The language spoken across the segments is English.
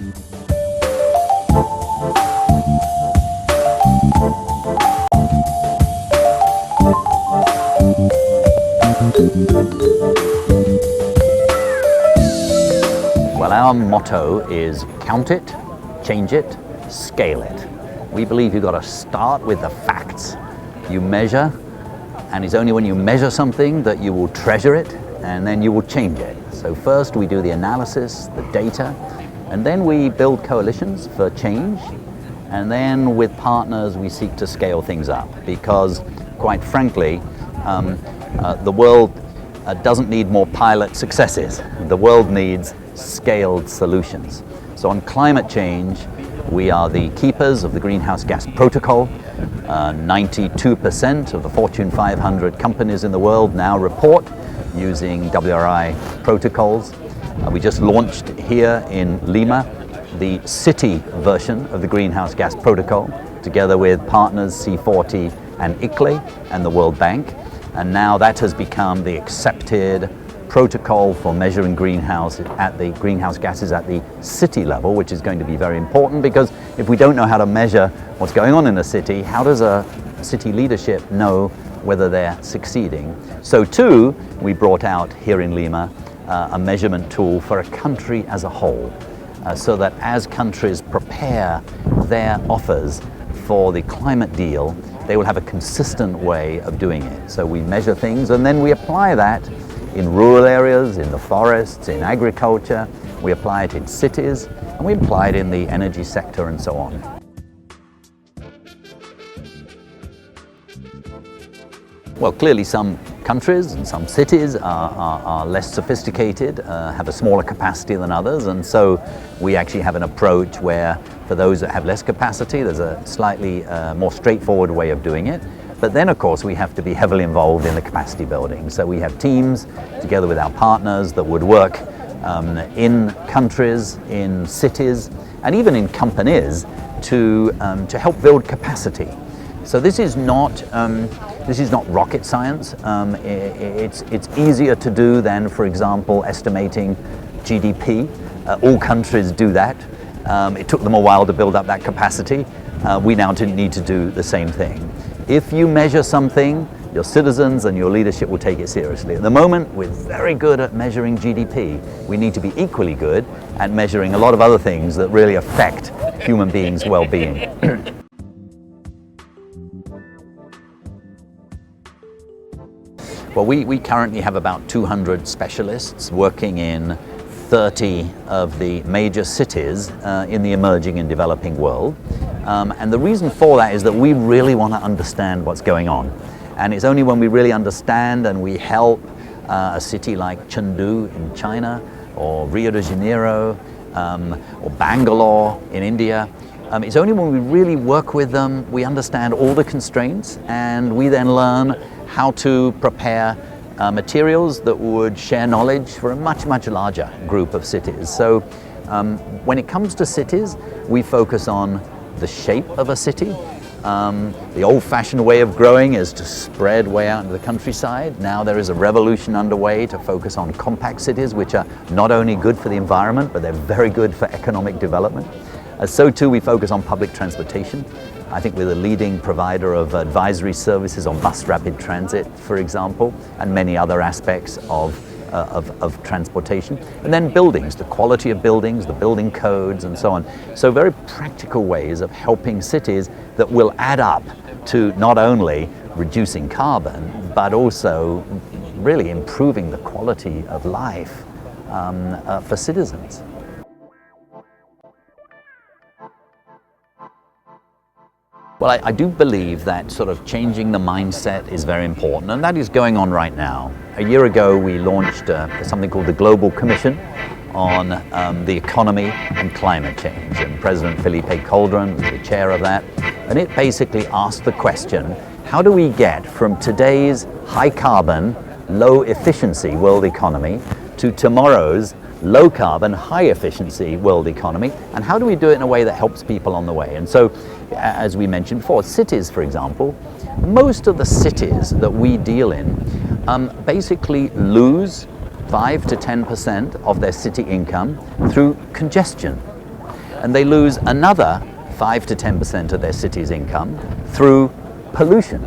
Well, our motto is count it, change it, scale it. We believe you've got to start with the facts. You measure, and it's only when you measure something that you will treasure it, and then you will change it. So first we do the analysis, the data, and then we build coalitions for change, and then with partners we seek to scale things up, because quite frankly, the world doesn't need more pilot successes. The world needs scaled solutions. So on climate change, we are the keepers of the greenhouse gas protocol. 92% of the Fortune 500 companies in the world now report using WRI protocols. We just launched here in Lima the city version of the greenhouse gas protocol, together with partners C40 and ICLEI and the World Bank. And now that has become the accepted protocol for measuring greenhouse gases at the city level, which is going to be very important, because if we don't know how to measure what's going on in a city, how does a city leadership know whether they're succeeding? So too, we brought out here in Lima a measurement tool for a country as a whole, so that as countries prepare their offers for the climate deal, they will have a consistent way of doing it. So we measure things, and then we apply that in rural areas, in the forests, in agriculture. We apply it in cities, and we apply it in the energy sector and so on. Well, clearly some countries and some cities are less sophisticated, have a smaller capacity than others, and so we actually have an approach where for those that have less capacity, there's a slightly more straightforward way of doing it. But then, of course, we have to be heavily involved in the capacity building. So we have teams together with our partners that would work in countries, in cities, and even in companies to help build capacity. So this is not rocket science. It's easier to do than, for example, estimating GDP. All countries do that. It took them a while to build up that capacity. We now need to do the same thing. If you measure something, your citizens and your leadership will take it seriously. At the moment, we're very good at measuring GDP. We need to be equally good at measuring a lot of other things that really affect human beings' well-being. Well, we currently have about 200 specialists working in 30 of the major cities in the emerging and developing world. And the reason for that is that we really want to understand what's going on. And it's only when we really understand and we help a city like Chengdu in China, or Rio de Janeiro, or Bangalore in India, it's only when we really work with them, we understand all the constraints, and we then learn how to prepare materials that would share knowledge for a much, much larger group of cities. So when it comes to cities, we focus on the shape of a city. The old-fashioned way of growing is to spread way out into the countryside. Now there is a revolution underway to focus on compact cities, which are not only good for the environment, but they're very good for economic development. So too, we focus on public transportation. I think we're the leading provider of advisory services on bus rapid transit, for example, and many other aspects of transportation. And then buildings, the quality of buildings, the building codes, and so on. So very practical ways of helping cities that will add up to not only reducing carbon, but also really improving the quality of life for citizens. Well, I do believe that sort of changing the mindset is very important, and that is going on right now. A year ago, we launched something called the Global Commission on the economy and climate change, and President Felipe Calderon was the chair of that. And it basically asked the question, how do we get from today's high carbon, low efficiency world economy to tomorrow's low carbon, high efficiency world economy, and how do we do it in a way that helps people on the way? And so, as we mentioned before, cities, for example, most of the cities that we deal in basically lose 5 to 10% of their city income through congestion. and they lose another 5 to 10% of their city's income through pollution.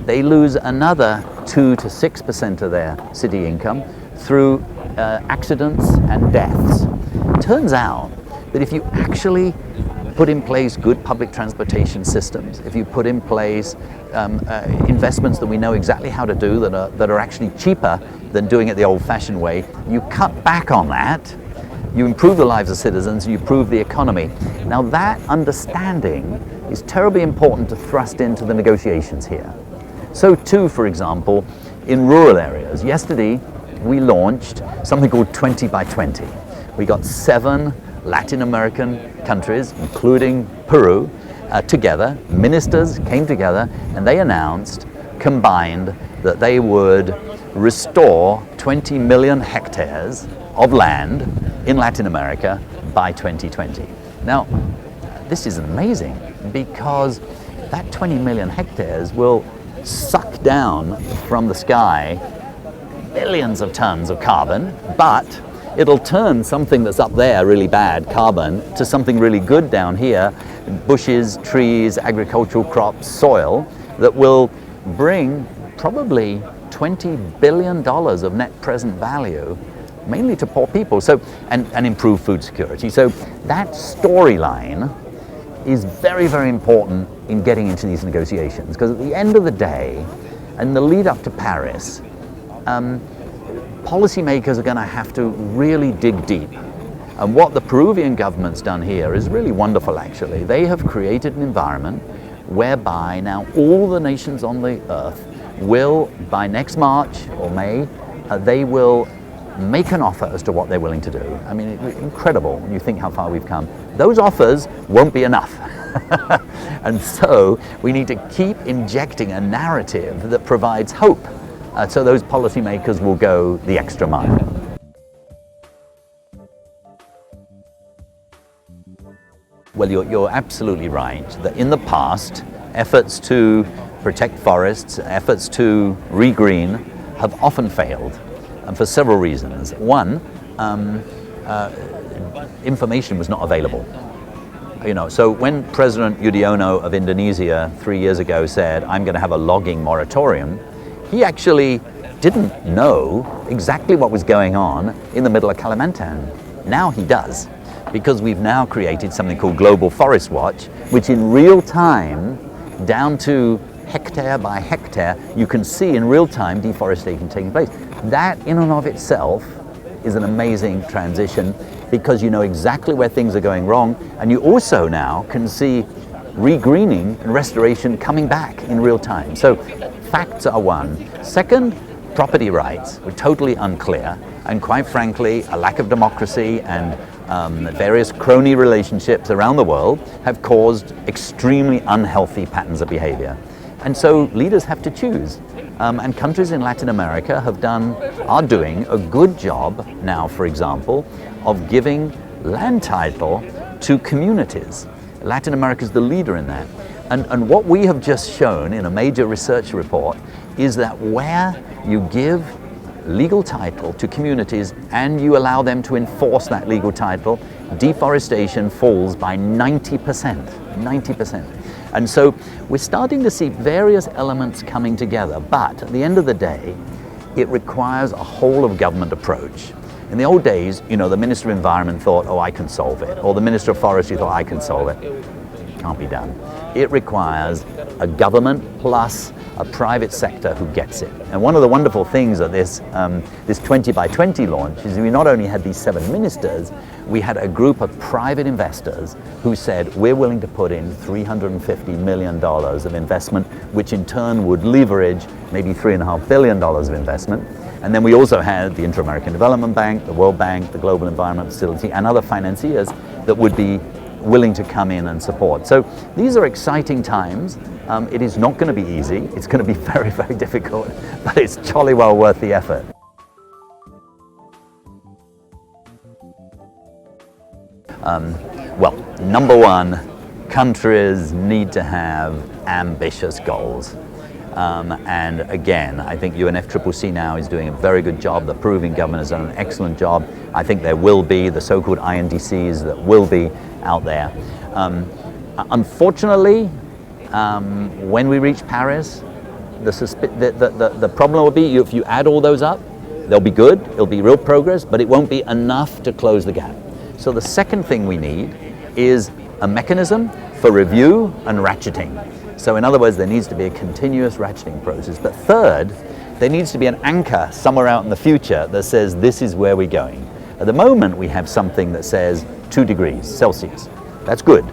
They lose another 2 to 6% of their city income through accidents and deaths. Turns out that if you actually put in place good public transportation systems, if you put in place investments that we know exactly how to do that are actually cheaper than doing it the old-fashioned way, you cut back on that, you improve the lives of citizens, you improve the economy. Now that understanding is terribly important to thrust into the negotiations here. So too, for example, in rural areas. Yesterday, we launched something called 20 by 20. We got 7 Latin American countries, including Peru, together. Ministers came together and they announced, combined, that they would restore 20 million hectares of land in Latin America by 2020. Now, this is amazing because that 20 million hectares will suck down from the sky billions of tons of carbon, but it'll turn something that's up there, really bad carbon, to something really good down here, bushes, trees, agricultural crops, soil, that will bring probably $20 billion of net present value, mainly to poor people, and improve food security. So that storyline is very, very important in getting into these negotiations, because at the end of the day, in the lead up to Paris, policymakers are going to have to really dig deep. And what the Peruvian government's done here is really wonderful, actually. They have created an environment whereby now all the nations on the earth will, by next March or May, they will make an offer as to what they're willing to do. I mean, incredible when you think how far we've come. Those offers won't be enough. And so we need to keep injecting a narrative that provides hope, so those policymakers will go the extra mile. Well, you're absolutely right that in the past, efforts to protect forests, efforts to regreen have often failed, and for several reasons. One, information was not available. So when President Yudhoyono of Indonesia 3 years ago said, I'm going to have a logging moratorium, he actually didn't know exactly what was going on in the middle of Kalimantan. Now he does, because we've now created something called Global Forest Watch, which in real time, down to hectare by hectare, you can see in real time deforestation taking place. That in and of itself is an amazing transition, because you know exactly where things are going wrong, and you also now can see regreening and restoration coming back in real time. So facts are one. Second, property rights were totally unclear, and quite frankly, a lack of democracy and various crony relationships around the world have caused extremely unhealthy patterns of behavior. And so leaders have to choose. And countries in Latin America are doing a good job now, for example, of giving land title to communities. Latin America is the leader in that. And what we have just shown in a major research report is that where you give legal title to communities and you allow them to enforce that legal title, deforestation falls by 90%. 90%. And so we're starting to see various elements coming together, but at the end of the day, it requires a whole of government approach. In the old days, the Minister of Environment thought, oh, I can solve it. Or the Minister of Forestry thought, I can solve it. Can't be done. It requires a government plus a private sector who gets it. And one of the wonderful things of this 20 by 20 launch is we not only had these 7 ministers, we had a group of private investors who said, we're willing to put in $350 million of investment, which in turn would leverage maybe $3.5 billion of investment. And then we also had the Inter-American Development Bank, the World Bank, the Global Environment Facility, and other financiers that would be willing to come in and support. So these are exciting times. It is not going to be easy. It's going to be very, very difficult, but it's jolly well worth the effort. Well, number one, countries need to have ambitious goals. And again, I think UNFCCC now is doing a very good job. The Peruvian government has done an excellent job. I think there will be the so-called INDCs that will be out there. Unfortunately, when we reach Paris, the problem will be if you add all those up, they'll be good, it'll be real progress, but it won't be enough to close the gap. So the second thing we need is a mechanism for review and ratcheting. So in other words, there needs to be a continuous ratcheting process. But third, there needs to be an anchor somewhere out in the future that says this is where we're going. At the moment, we have something that says 2 degrees Celsius. That's good,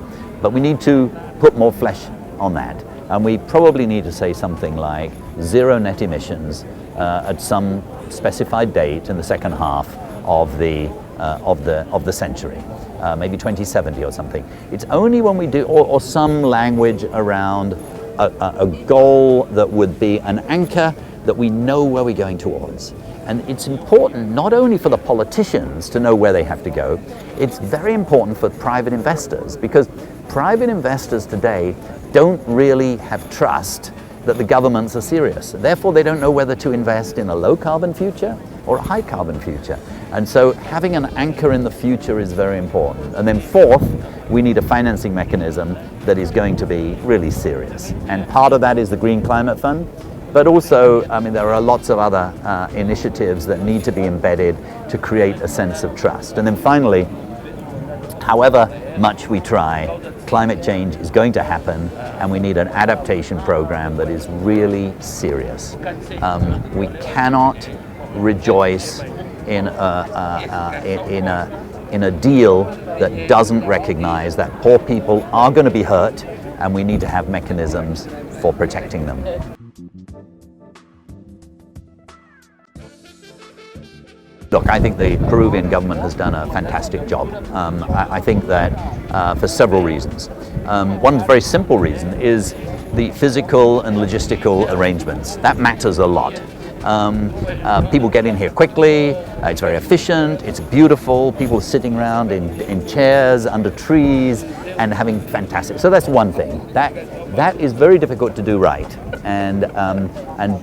but we need to put more flesh on that. And we probably need to say something like 0 net emissions at some specified date in the second half of the century, maybe 2070 or something. It's only when we do, or some language around a goal that would be an anchor that we know where we're going towards. And it's important not only for the politicians to know where they have to go, it's very important for private investors, because private investors today don't really have trust that the governments are serious. Therefore, they don't know whether to invest in a low carbon future or a high carbon future. And so having an anchor in the future is very important. And then fourth, we need a financing mechanism that is going to be really serious. And part of that is the Green Climate Fund. But also, I mean, there are lots of other initiatives that need to be embedded to create a sense of trust. And then finally, however much we try, climate change is going to happen, and we need an adaptation program that is really serious. We cannot rejoice in a deal that doesn't recognize that poor people are going to be hurt, and we need to have mechanisms for protecting them. Look, I think the Peruvian government has done a fantastic job. I think that for several reasons. One very simple reason is the physical and logistical arrangements. That matters a lot. People get in here quickly, it's very efficient, it's beautiful, people sitting around in chairs, under trees, and having fantastic. So that's one thing. That is very difficult to do right. And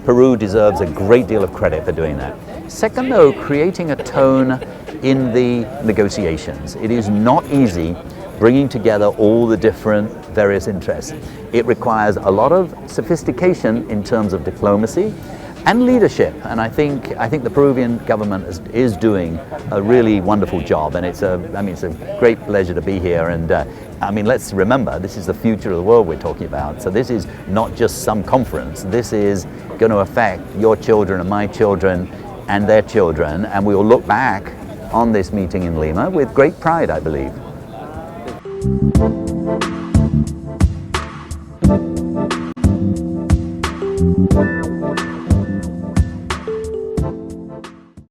Peru deserves a great deal of credit for doing that. Second, though, creating a tone in the negotiations. It is not easy bringing together all the different various interests. It requires a lot of sophistication in terms of diplomacy and leadership, and I think the Peruvian government is doing a really wonderful job, and it's a great pleasure to be here. And I mean, let's remember, this is the future of the world we're talking about. So this is not just some conference. This is going to affect your children and my children and their children, and we will look back on this meeting in Lima with great pride, I believe.